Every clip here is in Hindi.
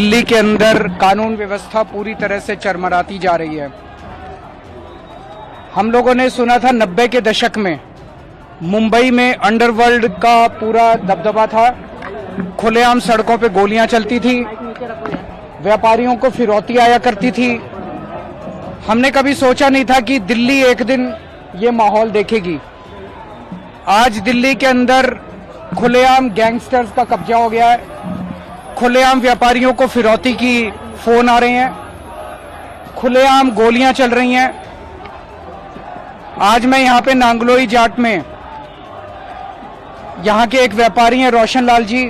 दिल्ली के अंदर कानून व्यवस्था पूरी तरह से चरमराती जा रही है। हम लोगों ने सुना था 90 के दशक में मुंबई में अंडरवर्ल्ड का पूरा दबदबा था, खुलेआम सड़कों पे गोलियां चलती थी, व्यापारियों को फिरौती आया करती थी। हमने कभी सोचा नहीं था कि दिल्ली एक दिन ये माहौल देखेगी। आज दिल्ली के अंदर खुलेआम गैंगस्टर्स का कब्जा हो गया है, खुलेआम व्यापारियों को फिरौती की फोन आ रहे हैं, खुलेआम गोलियां चल रही हैं। आज मैं यहां पे नांगलोई जाट में यहां के एक व्यापारी हैं रोशन लाल जी,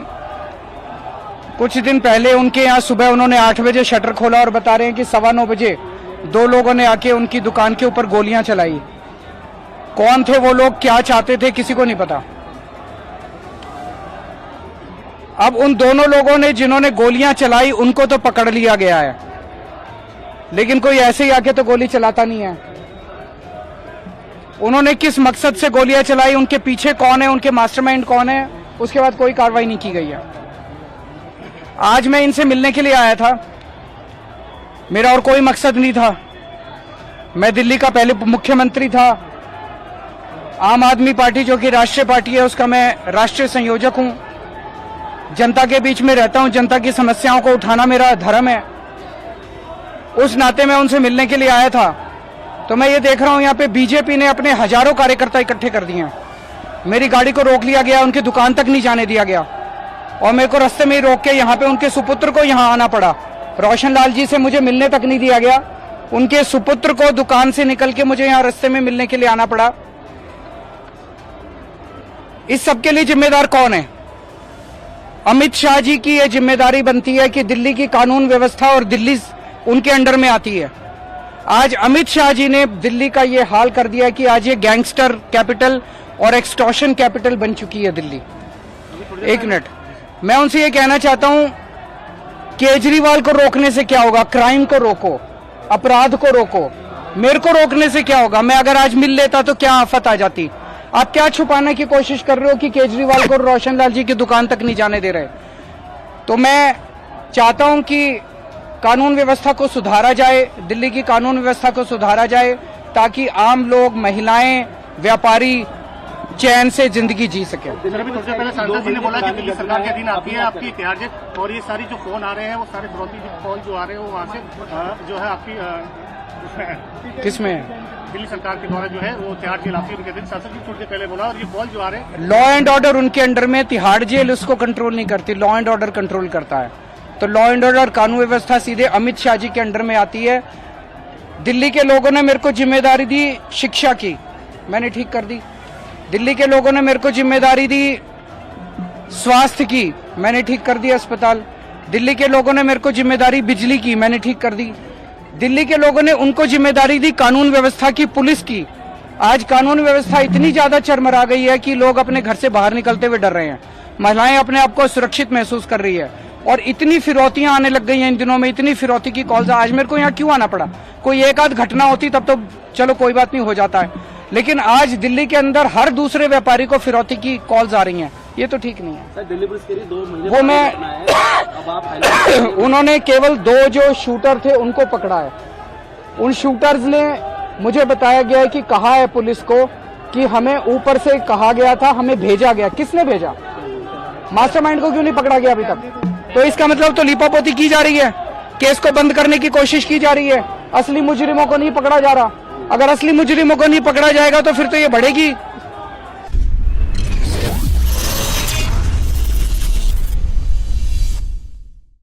कुछ दिन पहले उनके यहां सुबह उन्होंने 8 बजे शटर खोला और बता रहे हैं कि 9:15 बजे 2 लोगों ने आके उनकी दुकान के ऊपर गोलियां चलाई। कौन थे वो लोग, क्या चाहते थे, किसी को नहीं पता। अब उन दोनों लोगों ने जिन्होंने गोलियां चलाई उनको तो पकड़ लिया गया है, लेकिन कोई ऐसे ही आके तो गोली चलाता नहीं है। उन्होंने किस मकसद से गोलियां चलाई, उनके पीछे कौन है, उनके मास्टरमाइंड कौन है, उसके बाद कोई कार्रवाई नहीं की गई है। आज मैं इनसे मिलने के लिए आया था, मेरा और कोई मकसद नहीं था। मैं दिल्ली का पहले मुख्यमंत्री था, आम आदमी पार्टी जो कि राष्ट्रीय पार्टी है उसका मैं राष्ट्रीय संयोजक हूं, जनता के बीच में रहता हूं, जनता की समस्याओं को उठाना मेरा धर्म है। उस नाते मैं उनसे मिलने के लिए आया था, तो मैं ये देख रहा हूं यहाँ पे बीजेपी ने अपने हजारों कार्यकर्ता इकट्ठे कर दिए हैं। मेरी गाड़ी को रोक लिया गया, उनकी दुकान तक नहीं जाने दिया गया और मेरे को रास्ते में ही रोक के यहाँ पे उनके सुपुत्र को यहाँ आना पड़ा। रोशन लाल जी से मुझे मिलने तक नहीं दिया गया, उनके सुपुत्र को दुकान से निकल के मुझे यहाँ रास्ते में मिलने के लिए आना पड़ा। इस सब के लिए जिम्मेदार कौन है? अमित शाह जी की यह जिम्मेदारी बनती है कि दिल्ली की कानून व्यवस्था और दिल्ली उनके अंडर में आती है। आज अमित शाह जी ने दिल्ली का ये हाल कर दिया है कि आज ये गैंगस्टर कैपिटल और एक्सटॉर्शन कैपिटल बन चुकी है दिल्ली। एक मिनट, मैं उनसे ये कहना चाहता हूं, केजरीवाल को रोकने से क्या होगा? क्राइम को रोको, अपराध को रोको। मेरे को रोकने से क्या होगा? मैं अगर आज मिल लेता तो क्या आफत आ जाती? आप क्या छुपाने की कोशिश कर रहे हो कि केजरीवाल को रोशन लाल जी की दुकान तक नहीं जाने दे रहे? तो मैं चाहता हूं कि कानून व्यवस्था को सुधारा जाए, दिल्ली की कानून व्यवस्था को सुधारा जाए, ताकि आम लोग, महिलाएं, व्यापारी चैन से जिंदगी जी सके। सर, अभी थोड़ी देर पहले सांसद जी ने बोला कि दिल्ली सरकार के अधीन आती है आपकी इतिहास जेट, और ये सारी जो फोन आ रहे हैं वो सारे विरोधी कॉल जो आ रहे हैं वो वहाँ से जो है आपकी उसमें है। किसमें? दिल्ली सरकार के द्वारा जो है वो तिहाड़ जेल आपकी उनके दिन सांसद जी थोड़ी देर पहले बोला, और ये कॉल जो आ रहे हैं लॉ एंड ऑर्डर उनके अंडर में, तिहाड़ जेल उसको कंट्रोल नहीं करती, लॉ एंड ऑर्डर कंट्रोल करता है। तो लॉ एंड ऑर्डर कानून व्यवस्था सीधे अमित शाह जी के अंडर में आती है। दिल्ली के लोगों ने मेरे को जिम्मेदारी दी शिक्षा की, मैंने ठीक कर दी। दिल्ली के लोगों ने मेरे को जिम्मेदारी दी स्वास्थ्य की, मैंने ठीक कर दी अस्पताल। दिल्ली के लोगों ने मेरे को जिम्मेदारी बिजली की, मैंने ठीक कर दी। दिल्ली के लोगों ने उनको जिम्मेदारी दी कानून व्यवस्था की, पुलिस की। आज कानून व्यवस्था इतनी ज्यादा चरमरा गई है कि लोग अपने घर से बाहर निकलते हुए डर रहे हैं, महिलाएं अपने आप को सुरक्षित महसूस कर रही है, और इतनी फिरौतियां आने लग गई हैं इन दिनों में, इतनी फिरौती की कॉल्स। आज मेरे को यहाँ क्यों आना पड़ा? कोई एक आध घटना होती तब तो चलो कोई बात नहीं, हो जाता है, लेकिन आज दिल्ली के अंदर हर दूसरे व्यापारी को फिरौती की कॉल्स आ रही हैं, ये तो ठीक नहीं है। सर, दिल्ली पुलिस के लिए 2 महीने वो मैं अब आप उन्होंने केवल 2 जो शूटर थे उनको पकड़ा है। उन शूटर्स ने मुझे बताया गया है कि कहा है पुलिस को कि हमें ऊपर से कहा गया था, हमें भेजा गया। किसने भेजा? मास्टरमाइंड को क्यों नहीं पकड़ा गया अभी तक? तो इसका मतलब तो लीपापोती की जा रही है, केस को बंद करने की कोशिश की जा रही है, असली मुजरिमों को नहीं पकड़ा जा रहा। अगर असली मुजरिमों को नहीं पकड़ा जाएगा तो फिर तो ये बढ़ेगी।